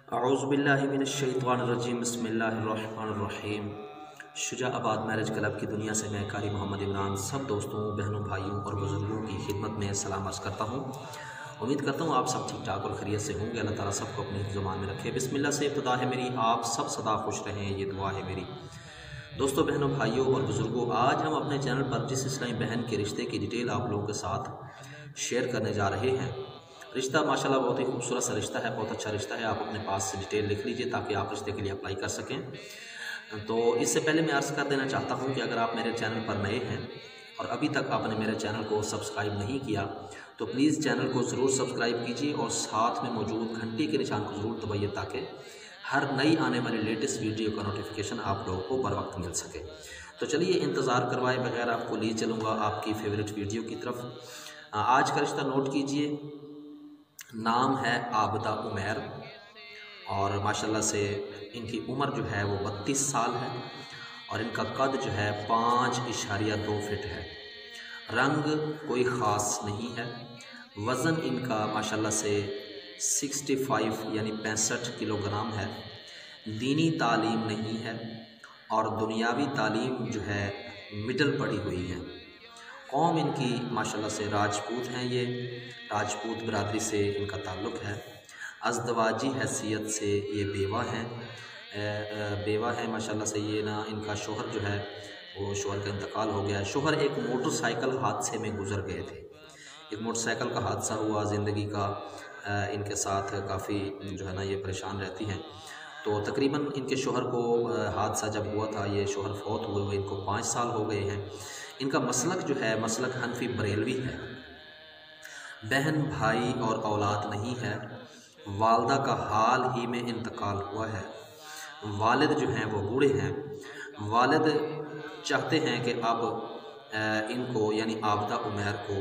औज़ुबिल्लाहिमिनश्शैतानिर्रजीम बिस्मिल्लाहिर्रहमानिर्रहीम। शुजाआबाद marriage club की दुनिया से मैं कारी मोहम्मद इमरान सब दोस्तों, बहनों, भाइयों और बुज़ुर्गों की खिदमत में सलाम अर्ज़ करता हूँ। उम्मीद करता हूँ आप सब ठीक ठाक और खैरियत से होंगे। अल्लाह ताला सबको अपनी ज़ुबान में रखे। बिस्मिल्लाह से इब्तिदा है मेरी, आप सब सदा खुश रहें, ये दुआ है मेरी। दोस्तों, बहनों, भाइयों और बुज़ुर्गों, आज हम अपने चैनल पर जिस इस्लामी बहन के रिश्ते की डिटेल आप लोगों के साथ शेयर करने जा रहे हैं, रिश्ता माशाल्लाह बहुत ही खूबसूरत सा रिश्ता है, बहुत अच्छा रिश्ता है। आप अपने पास से डिटेल लिख लीजिए ताकि आप रिश्ते के लिए अप्लाई कर सकें। तो इससे पहले मैं अर्ज़ कर देना चाहता हूं कि अगर आप मेरे चैनल पर नए हैं और अभी तक आपने मेरे चैनल को सब्सक्राइब नहीं किया तो प्लीज़ चैनल को ज़रूर सब्सक्राइब कीजिए और साथ में मौजूद घंटी के निशान को ज़रूर दबाइए ताकि हर नई आने वाली लेटेस्ट वीडियो का नोटिफिकेशन आप लोगों को बर वक्त मिल सके। तो चलिए, इंतज़ार करवाए बगैर आपको ले चलूँगा आपकी फेवरेट वीडियो की तरफ। आज का रिश्ता नोट कीजिए। नाम है आबिदा उमैर और माशाल्लाह से इनकी उम्र जो है वो 32 साल है और इनका कद जो है 5.2 फीट है। रंग कोई ख़ास नहीं है। वज़न इनका माशाल्लाह से 65 यानी 65 किलोग्राम है। दीनी तालीम नहीं है और दुनियावी तालीम जो है मिडल पड़ी हुई है। कौम इनकी माशाल्लाह से राजपूत हैं। ये राजपूत बरादरी से इनका ताल्लुक़ है। अज़दवाजी हैसियत से ये बेवा है माशाल्लाह से। ये ना इनका शोहर जो है वो शोहर का इंतकाल हो गया है। शोहर एक मोटरसाइकिल हादसे में गुज़र गए थे। एक मोटरसाइकिल का हादसा हुआ, ज़िंदगी का इनके साथ काफ़ी जो है ना ये परेशान रहती हैं। तो तकरीबन इनके शोहर को हादसा जब हुआ था, ये शोहर फौत हुए हुए इनको 5 साल हो गए हैं। इनका मसलक जो है मसलक हनफी बरेलवी है। बहन भाई और औलाद नहीं है। वालदा का हाल ही में इंतकाल हुआ है। वालिद जो हैं वो बूढ़े हैं। वालिद चाहते हैं कि अब इनको यानी आबिदा उमैर को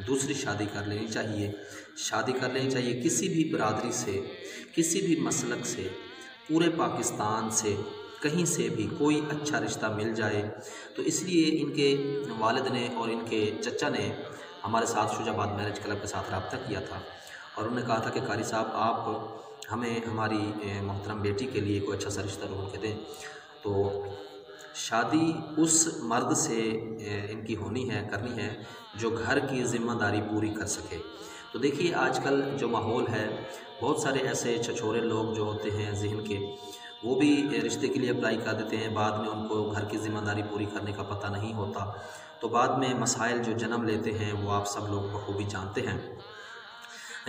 दूसरी शादी कर लेनी चाहिए। शादी कर लेनी चाहिए किसी भी बरादरी से, किसी भी मसलक से, पूरे पाकिस्तान से, कहीं से भी कोई अच्छा रिश्ता मिल जाए। तो इसलिए इनके वालिद ने और इनके चचा ने हमारे साथ शुजाबाद मैरिज क्लब के साथ रब्ता किया था और उन्होंने कहा था कि कारी साहब आप हमें हमारी मोहतरम बेटी के लिए कोई अच्छा सा रिश्ता ढूंढ के दें। तो शादी उस मर्द से इनकी करनी है जो घर की ज़िम्मेदारी पूरी कर सके। तो देखिए, आजकल जो माहौल है, बहुत सारे ऐसे छछोरे लोग जो होते हैं ज़हन के, वो भी रिश्ते के लिए अप्लाई कर देते हैं। बाद में उनको घर की ज़िम्मेदारी पूरी करने का पता नहीं होता, तो बाद में मसाइल जो जन्म लेते हैं वो आप सब लोग बखूबी जानते हैं।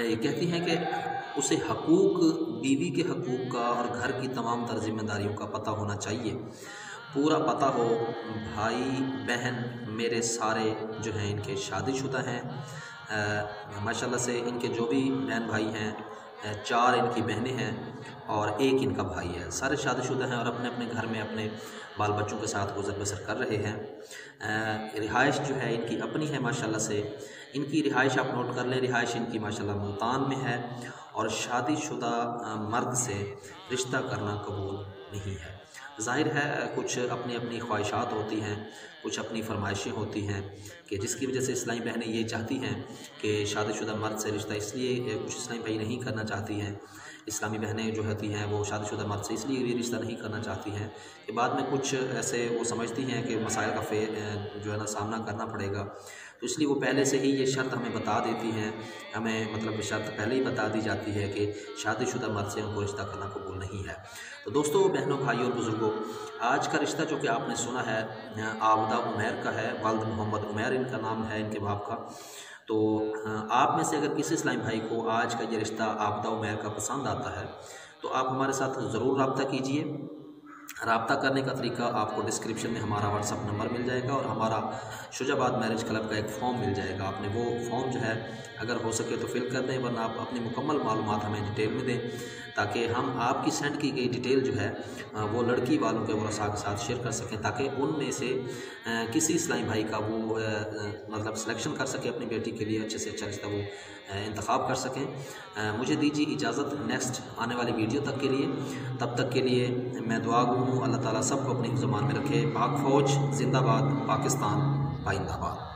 ये कहती हैं कि उसे हकूक़, बीवी के हकूक़ का और घर की तमाम तर ज़िम्मेदारियों का पता होना चाहिए, पूरा पता हो। भाई बहन मेरे सारे जो हैं इनके शादीशुदा हैं। माशाल्लाह से इनके जो भी बहन भाई हैं, 4 इनकी बहनें हैं और 1 इनका भाई है। सारे शादीशुदा हैं और अपने अपने घर में अपने बाल बच्चों के साथ गुजर बसर कर रहे हैं। रिहाइश जो है इनकी अपनी है माशाल्लाह से। इनकी रिहाइश आप नोट कर लें। रिहाइश इनकी माशाल्लाह मुल्तान में है और शादीशुदा मर्द से रिश्ता करना कबूल नहीं है। ज़ाहिर है कुछ अपनी अपनी ख्वाहिशात होती हैं, कुछ अपनी फरमाइशें होती हैं कि जिसकी वजह से इस्लामी बहनें ये चाहती हैं कि शादीशुदा मर्द से रिश्ता, इसलिए कुछ इस्लामी भाई नहीं करना चाहती हैं। इस्लामी बहनें जो होती हैं वो शादीशुदा मर्द से इसलिए ये रिश्ता नहीं करना चाहती हैं कि बाद में कुछ ऐसे वो समझती हैं कि मसाइल का जो है ना सामना करना पड़ेगा। तो इसलिए वो पहले से ही ये शर्त हमें बता देती हैं, हमें मतलब शर्त पहले ही बता दी जाती है कि शादीशुदा मर्द से उनको रिश्ता करना कबूल नहीं है। तो दोस्तों, बहनों, भाइयों और बुज़ुर्गों, आज का रिश्ता जो कि आपने सुना है आबिदा उमैर का है। वालिद मोहम्मद उमैर इनका नाम है, इनके बाप का। तो आप में से अगर किसी इस्लामी भाई को आज का ये रिश्ता आबिदा उमैर का पसंद आता है तो आप हमारे साथ ज़रूर रब्ता कीजिए। रब्ता करने का तरीका आपको डिस्क्रिप्शन में हमारा व्हाट्सअप नंबर मिल जाएगा और हमारा शुजाबाद मैरिज क्लब का एक फ़ॉर्म मिल जाएगा। आपने वो फ़ॉर्म जो है अगर हो सके तो फिल कर दें, वरना आप अपनी मुकम्मल मालूमात हमें डिटेल में दें ताकि हम आपकी सेंड की गई डिटेल जो है वो लड़की वालों के वरसा के साथ शेयर कर सकें ताकि उनमें से किसी इस्लामी भाई का वो मतलब सिलेक्शन कर सके अपनी बेटी के लिए, अच्छे से अच्छा रिश्ता वो इंतखाब कर सकें। मुझे दीजिए इजाज़त नेक्स्ट आने वाली वीडियो तक के लिए। तब तक के लिए मैं दुआ गो हूँ, अल्लाह ताला सबको अपनी ज़ुबान में रखे। पाक फ़ौज जिंदाबाद, पाकिस्तान पाइंदाबाद।